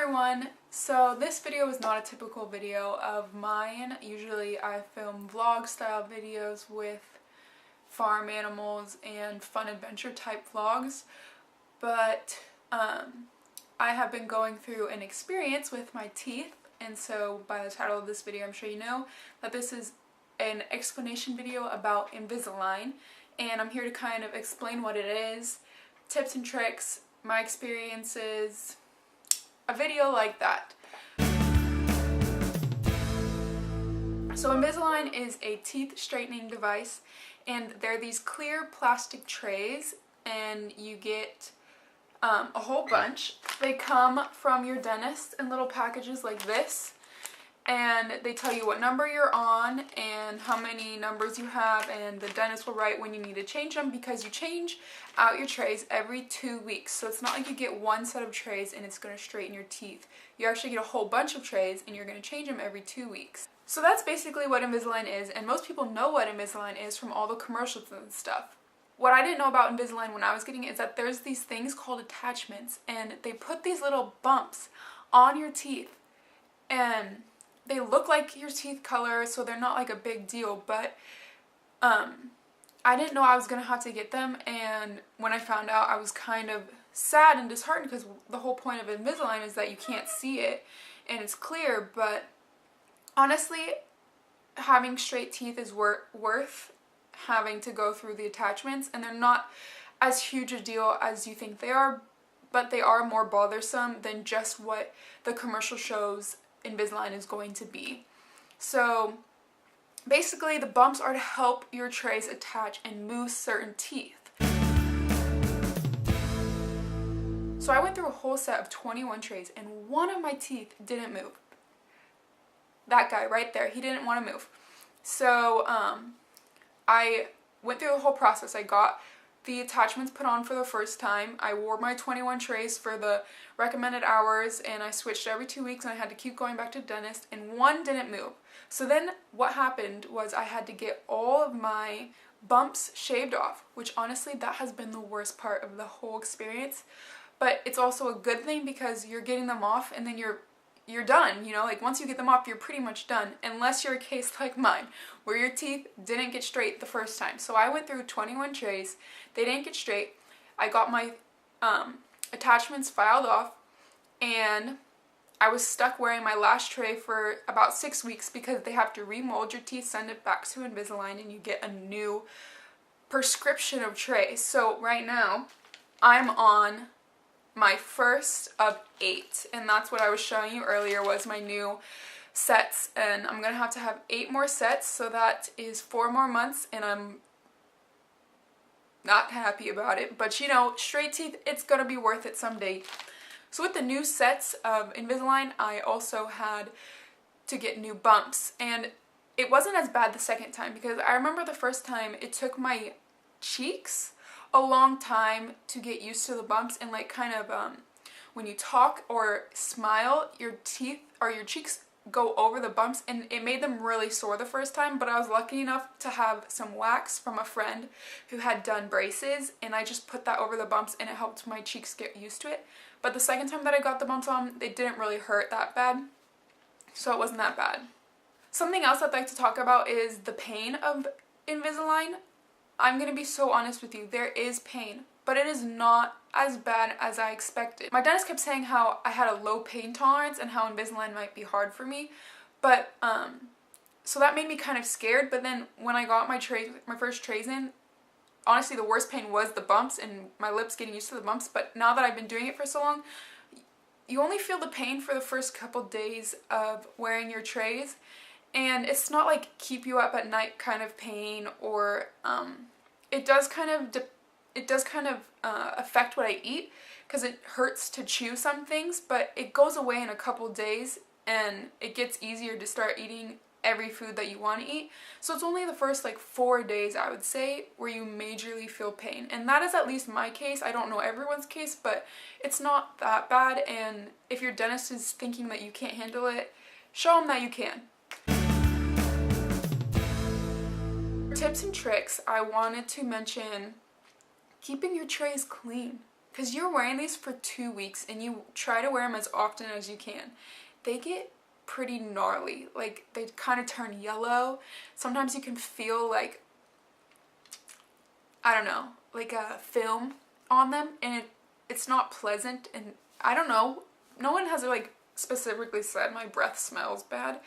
everyone! So this video is not a typical video of mine. Usually I film vlog style videos with farm animals and fun adventure type vlogs, but I have been going through an experience with my teeth, and so by the title of this video I'm sure you know that this is an explanation video about Invisalign, and I'm here to kind of explain what it is, tips and tricks, my experiences, a video like that. So Invisalign is a teeth straightening device, and they're these clear plastic trays, and you get a whole bunch. They come from your dentist in little packages like this, and they tell you what number you're on and how many numbers you have, and the dentist will write when you need to change them, because you change out your trays every 2 weeks. So it's not like you get one set of trays and it's going to straighten your teeth. You actually get a whole bunch of trays and you're going to change them every 2 weeks. So that's basically what Invisalign is, and most people know what Invisalign is from all the commercials and stuff. What I didn't know about Invisalign when I was getting it is that there's these things called attachments, and they put these little bumps on your teeth, and they look like your teeth color, so they're not like a big deal, but I didn't know I was gonna have to get them, and when I found out I was kind of sad and disheartened, because the whole point of Invisalign is that you can't see it and it's clear. But honestly, having straight teeth is worth having to go through the attachments, and they're not as huge a deal as you think they are, but they are more bothersome than just what the commercial shows Invisalign is going to be. So basically the bumps are to help your trays attach and move certain teeth. So I went through a whole set of 21 trays, and one of my teeth didn't move. That guy right there, he didn't want to move. So I went through the whole process. I got the attachments put on for the first time. I wore my 21 trays for the recommended hours, and I switched every 2 weeks, and I had to keep going back to the dentist, and one didn't move. So then what happened was I had to get all of my bumps shaved off, which honestly that has been the worst part of the whole experience. But it's also a good thing, because you're getting them off and then you're done, you know, like once you get them off you're pretty much done, unless you're a case like mine where your teeth didn't get straight the first time. So I went through 21 trays, they didn't get straight. I got my attachments filed off, and I was stuck wearing my last tray for about 6 weeks, because they have to remold your teeth, send it back to Invisalign, and you get a new prescription of trays. So right now I'm on my first of 8, and that's what I was showing you earlier was my new sets, and I'm gonna have to have 8 more sets, so that is 4 more months, and I'm not happy about it, but you know, straight teeth, it's gonna be worth it someday. So with the new sets of Invisalign, I also had to get new bumps, and it wasn't as bad the second time, because I remember the first time it took my cheeks a long time to get used to the bumps, and like kind of when you talk or smile, your teeth or your cheeks go over the bumps, and it made them really sore the first time. But I was lucky enough to have some wax from a friend who had done braces, and I just put that over the bumps, and it helped my cheeks get used to it. But the second time that I got the bumps on, they didn't really hurt that bad, so it wasn't that bad. Something else I'd like to talk about is the pain of Invisalign. I'm gonna be so honest with you, there is pain, but it is not as bad as I expected. My dentist kept saying how I had a low pain tolerance and how Invisalign might be hard for me, but so that made me kind of scared. But then when I got my first trays in, honestly the worst pain was the bumps and my lips getting used to the bumps. But now that I've been doing it for so long, you only feel the pain for the first couple days of wearing your trays, and it's not like keep you up at night kind of pain, or it does kind of affect what I eat, because it hurts to chew some things, but it goes away in a couple days, and it gets easier to start eating every food that you want to eat. So it's only the first like 4 days, I would say, where you majorly feel pain, and that is at least my case. I don't know everyone's case, but it's not that bad, and if your dentist is thinking that you can't handle it, show them that you can. Tips and tricks, I wanted to mention keeping your trays clean. because you're wearing these for 2 weeks and you try to wear them as often as you can, they get pretty gnarly. Like, they kind of turn yellow. Sometimes you can feel like, I don't know, like a film on them, and it's not pleasant. And I don't know, no one has like specifically said my breath smells bad,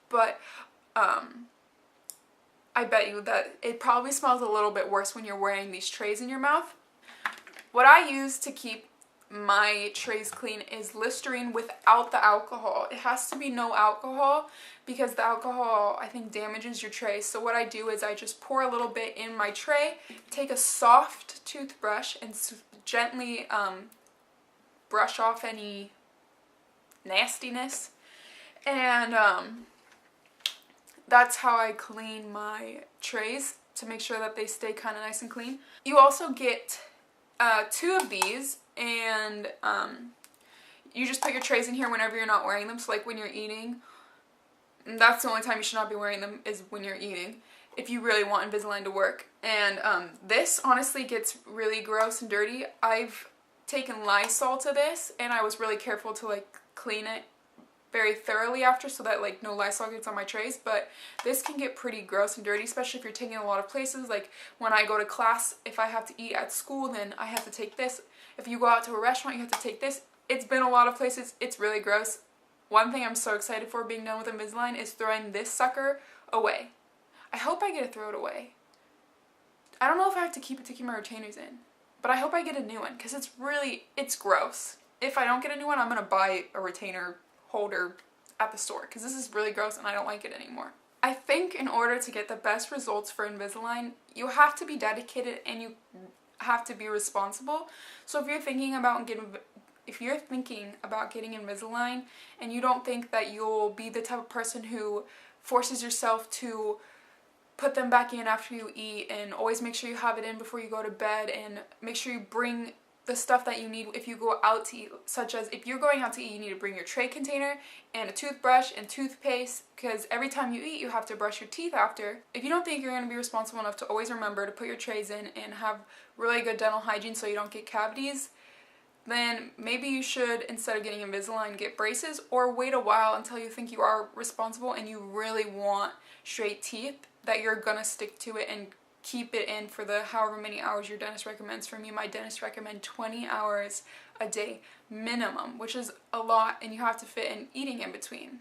but I bet you that it probably smells a little bit worse when you're wearing these trays in your mouth. What I use to keep my trays clean is Listerine without the alcohol. It has to be no alcohol because the alcohol, I think, damages your tray. So what I do is I just pour a little bit in my tray, take a soft toothbrush and gently brush off any nastiness, and that's how I clean my trays, to make sure that they stay kind of nice and clean. You also get 2 of these, and you just put your trays in here whenever you're not wearing them. So like when you're eating, that's the only time you should not be wearing them, is when you're eating, if you really want Invisalign to work. And this honestly gets really gross and dirty. I've taken Lysol to this, and I was really careful to like clean it very thoroughly after, so that like no Lysol gets on my trays. But this can get pretty gross and dirty, especially if you're taking a lot of places. Like when I go to class, if I have to eat at school, then I have to take this. If you go out to a restaurant, you have to take this. It's been a lot of places. It's really gross. One thing I'm so excited for being done with Invisalign is throwing this sucker away. I hope I get to throw it away. I don't know if I have to keep it to keep my retainers in, but I hope I get a new one, because it's gross. If I don't get a new one, I'm gonna buy a retainer holder at the store, because this is really gross and I don't like it anymore. I think in order to get the best results for Invisalign, you have to be dedicated and you have to be responsible. So if you're thinking about getting Invisalign and you don't think that you'll be the type of person who forces yourself to put them back in after you eat, and always make sure you have it in before you go to bed, and make sure you bring the stuff that you need if you go out to eat, such as if you're going out to eat, you need to bring your tray container and a toothbrush and toothpaste, because every time you eat you have to brush your teeth after. If you don't think you're going to be responsible enough to always remember to put your trays in and have really good dental hygiene so you don't get cavities, then maybe you should, instead of getting Invisalign, get braces, or wait a while until you think you are responsible and you really want straight teeth, that you're gonna stick to it and keep it in for the however many hours your dentist recommends. For me, my dentist recommend 20 hours a day minimum, which is a lot, and you have to fit in eating in between.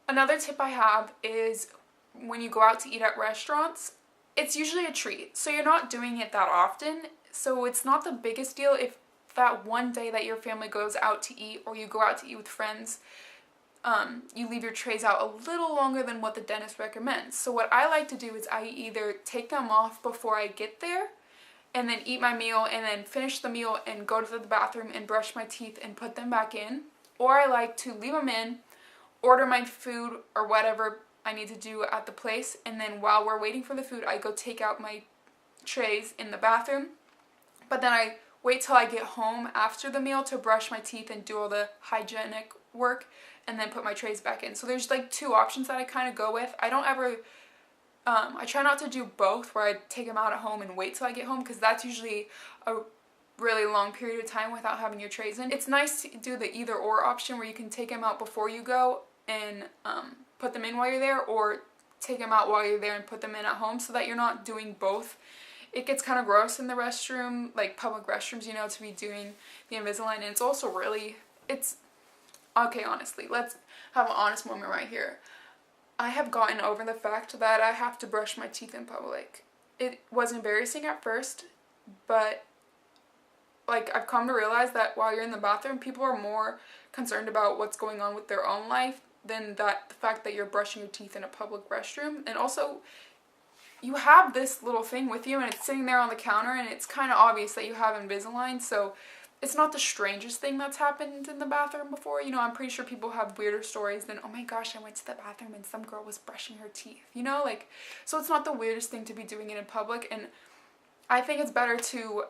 Another tip I have is when you go out to eat at restaurants, it's usually a treat, so you're not doing it that often, so it's not the biggest deal if that one day that your family goes out to eat, or you go out to eat with friends, you leave your trays out a little longer than what the dentist recommends. So what I like to do is I either take them off before I get there and then eat my meal and then finish the meal and go to the bathroom and brush my teeth and put them back in. Or I like to leave them in, order my food or whatever I need to do at the place, and then while we're waiting for the food, I go take out my trays in the bathroom. But then I wait till I get home after the meal to brush my teeth and do all the hygienic work, and then put my trays back in. So there's like 2 options that I kind of go with. I don't ever, I try not to do both, where I take them out at home and wait till I get home, because that's usually a really long period of time without having your trays in. It's nice to do the either or option, where you can take them out before you go and put them in while you're there, or take them out while you're there and put them in at home, so that you're not doing both. It gets kind of gross in the restroom, like public restrooms, you know, to be doing the Invisalign, and it's also really, okay, honestly, let's have an honest moment right here. I have gotten over the fact that I have to brush my teeth in public. It was embarrassing at first, but like I've come to realize that while you're in the bathroom, people are more concerned about what's going on with their own life than the fact that you're brushing your teeth in a public restroom. And also, you have this little thing with you and it's sitting there on the counter, and it's kind of obvious that you have Invisalign, so it's not the strangest thing that's happened in the bathroom before. You know, I'm pretty sure people have weirder stories than, oh my gosh, I went to the bathroom and some girl was brushing her teeth, you know, like, so it's not the weirdest thing to be doing it in public. And I think it's better to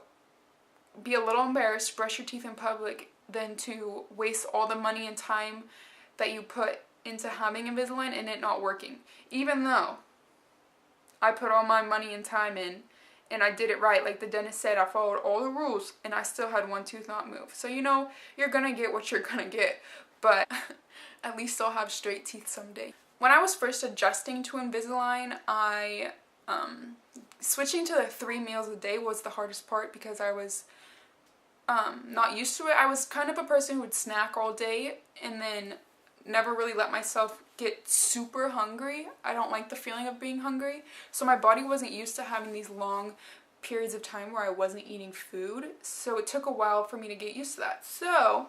be a little embarrassed to brush your teeth in public than to waste all the money and time that you put into having Invisalign and it not working. Even though I put all my money and time in, and I did it right. Like the dentist said, I followed all the rules, and I still had one tooth not move. So you know, you're gonna get what you're gonna get, but at least I'll have straight teeth someday. When I was first adjusting to Invisalign, switching to the 3 meals a day was the hardest part because I was not used to it. I was kind of a person who would snack all day and then never really let myself get super hungry. I don't like the feeling of being hungry. So my body wasn't used to having these long periods of time where I wasn't eating food. So it took a while for me to get used to that. So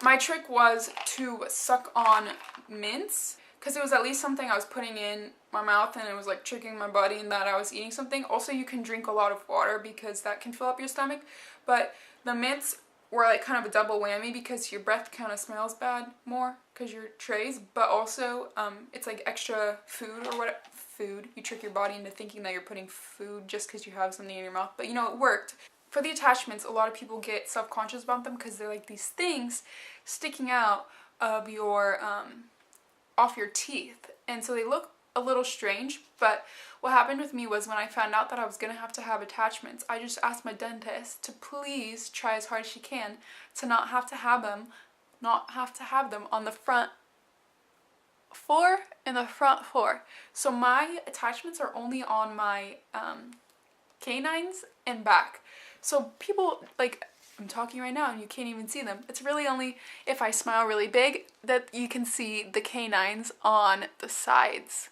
my trick was to suck on mints, because it was at least something I was putting in my mouth and it was like tricking my body in that I was eating something. Also, you can drink a lot of water because that can fill up your stomach. But the mints were like kind of a double whammy because your breath kind of smells bad more because your trays, but also it's like extra food or what food. You trick your body into thinking that you're putting food just because you have something in your mouth. But you know, it worked. For the attachments, a lot of people get self-conscious about them because they're like these things sticking out of your off your teeth, and so they look a little strange. But what happened with me was when I found out that I was gonna have to have attachments, I just asked my dentist to please try as hard as she can to not have to have them on the front four and the front four. So my attachments are only on my canines and back. So people, like, I'm talking right now and you can't even see them. It's really only if I smile really big that you can see the canines on the sides.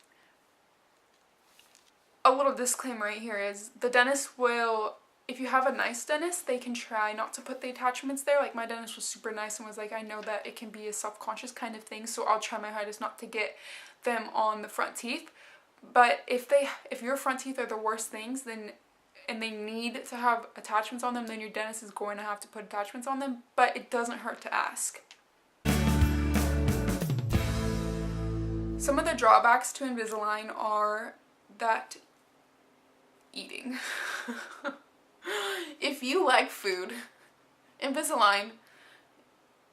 A little disclaimer right here is the dentist will, if you have a nice dentist, they can try not to put the attachments there. Like my dentist was super nice and was like, I know that it can be a self-conscious kind of thing, so I'll try my hardest not to get them on the front teeth. But if your front teeth are the worst things, then and they need to have attachments on them, then your dentist is going to have to put attachments on them, but it doesn't hurt to ask. Some of the drawbacks to Invisalign are that eating. If you like food, Invisalign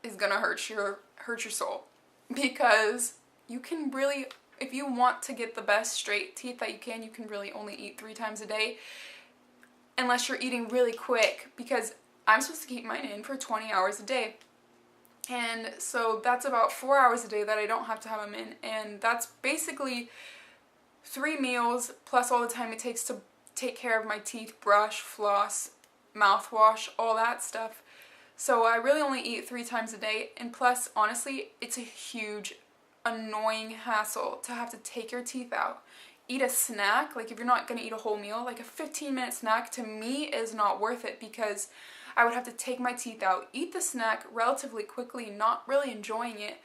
is gonna hurt your soul, because you can really, if you want to get the best straight teeth that you can really only eat 3 times a day. Unless you're eating really quick, because I'm supposed to keep mine in for 20 hours a day. And so that's about 4 hours a day that I don't have to have them in. And that's basically 3 meals plus all the time it takes to take care of my teeth, brush, floss, mouthwash, all that stuff. So I really only eat 3 times a day. And plus, honestly, it's a huge, annoying hassle to have to take your teeth out. Eat a snack, like if you're not going to eat a whole meal, like a 15-minute snack to me is not worth it, because I would have to take my teeth out, eat the snack relatively quickly, not really enjoying it,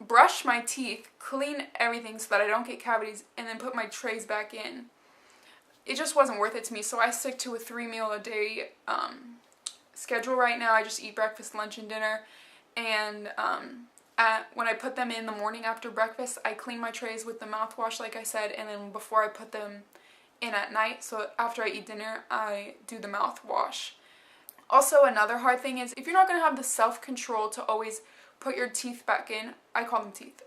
brush my teeth, clean everything so that I don't get cavities, and then put my trays back in. It just wasn't worth it to me, so I stick to a 3 meal a day schedule right now. I just eat breakfast, lunch, and dinner, and when I put them in the morning after breakfast, I clean my trays with the mouthwash, like I said, and then before I put them in at night, so after I eat dinner, I do the mouthwash. Also, another hard thing is, if you're not going to have the self-control to always put your teeth back in, I call them teeth,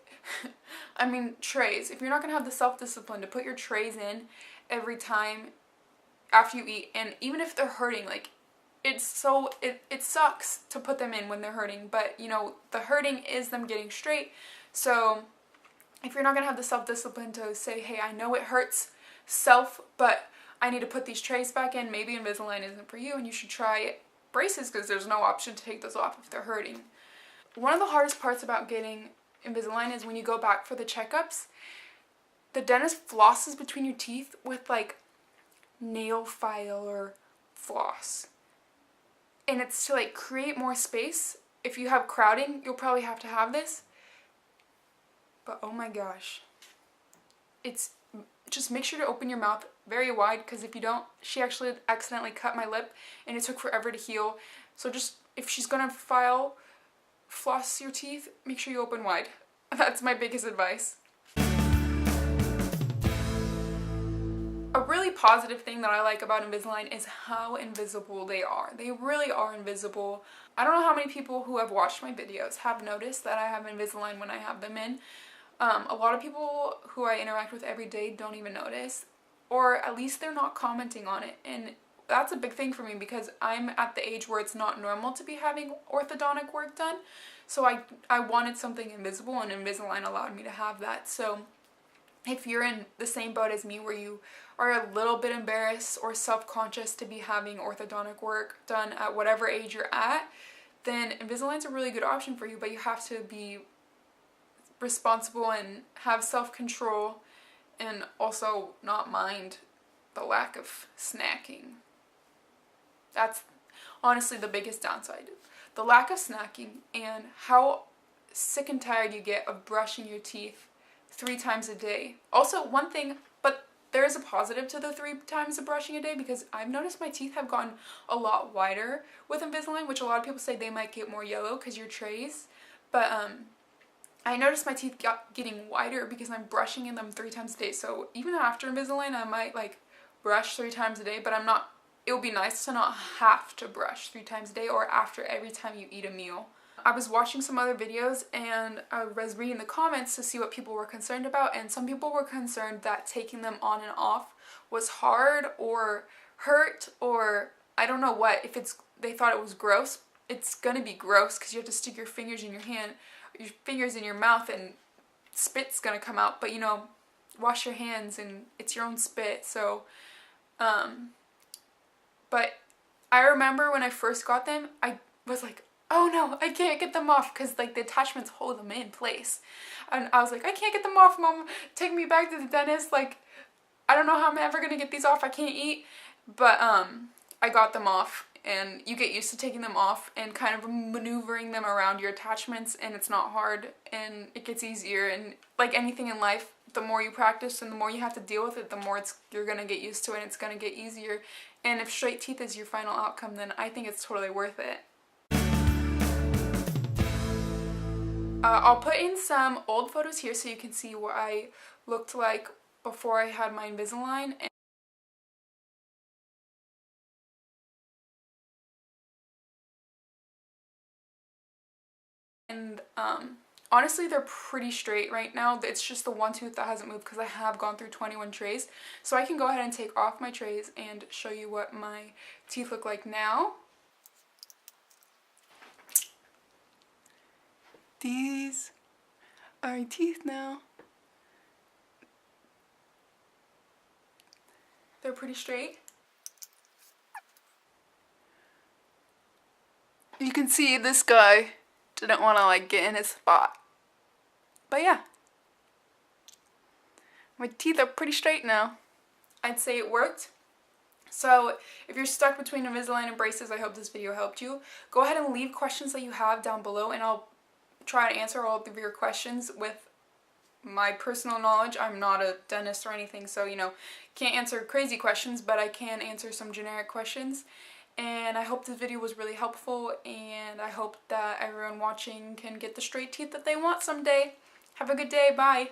I mean trays. If you're not going to have the self-discipline to put your trays in every time after you eat, and even if they're hurting, like, it sucks to put them in when they're hurting, but you know, the hurting is them getting straight. So if you're not going to have the self-discipline to say, hey, I know it hurts but I need to put these trays back in, maybe Invisalign isn't for you and you should try braces, because there's no option to take those off if they're hurting. One of the hardest parts about getting Invisalign is when you go back for the checkups, the dentist flosses between your teeth with like nail file or floss. And it's to like create more space. If you have crowding, you'll probably have to have this. But oh my gosh. It's just make sure to open your mouth very wide, because if you don't, she actually accidentally cut my lip and it took forever to heal. So just, if she's gonna floss your teeth, make sure you open wide. That's my biggest advice. A really positive thing that I like about Invisalign is how invisible they are. They really are invisible. I don't know how many people who have watched my videos have noticed that I have Invisalign when I have them in. A lot of people who I interact with every day don't even notice, or at least they're not commenting on it. And that's a big thing for me because I'm at the age where it's not normal to be having orthodontic work done. So I wanted something invisible, and Invisalign allowed me to have that. So if you're in the same boat as me where you are a little bit embarrassed or self-conscious to be having orthodontic work done at whatever age you're at, then Invisalign's a really good option for you, but you have to be responsible and have self-control and also not mind the lack of snacking. That's honestly the biggest downside. The lack of snacking and how sick and tired you get of brushing your teeth 3 times a day. Also, one thing, but there is a positive to the 3 times of brushing a day, because I've noticed my teeth have gotten a lot whiter with Invisalign, which a lot of people say they might get more yellow because your trays. But I noticed my teeth getting whiter because I'm brushing in them 3 times a day. So even after Invisalign, I might like brush 3 times a day, but I'm not. It would be nice to not have to brush 3 times a day or after every time you eat a meal. I was watching some other videos and I was reading the comments to see what people were concerned about, and some people were concerned that taking them on and off was hard or hurt, or I don't know what. If they thought it was gross, it's gonna be gross because you have to stick your fingers in your hand, your fingers in your mouth, and spit's gonna come out. But you know, wash your hands and it's your own spit. So but I remember when I first got them, I was like, oh no, I can't get them off because like the attachments hold them in place. And I was like, I can't get them off, Mom. Take me back to the dentist. Like, I don't know how I'm ever going to get these off. I can't eat. But I got them off, and you get used to taking them off and kind of maneuvering them around your attachments, and it's not hard and it gets easier. And like anything in life, the more you practice and the more you have to deal with it, the more you're going to get used to it and it's going to get easier. And if straight teeth is your final outcome, then I think it's totally worth it. I'll put in some old photos here so you can see what I looked like before I had my Invisalign. And honestly, they're pretty straight right now. It's just the one tooth that hasn't moved because I have gone through 21 trays. So I can go ahead and take off my trays and show you what my teeth look like now. These are my teeth now. They're pretty straight. You can see this guy didn't want to like get in his spot. But yeah, my teeth are pretty straight now. I'd say it worked. So if you're stuck between Invisalign and braces, I hope this video helped you. Go ahead and leave questions that you have down below, and I'll try to answer all of your questions with my personal knowledge. I'm not a dentist or anything, so you know, can't answer crazy questions, but I can answer some generic questions. And I hope this video was really helpful, and I hope that everyone watching can get the straight teeth that they want someday. Have a good day. Bye.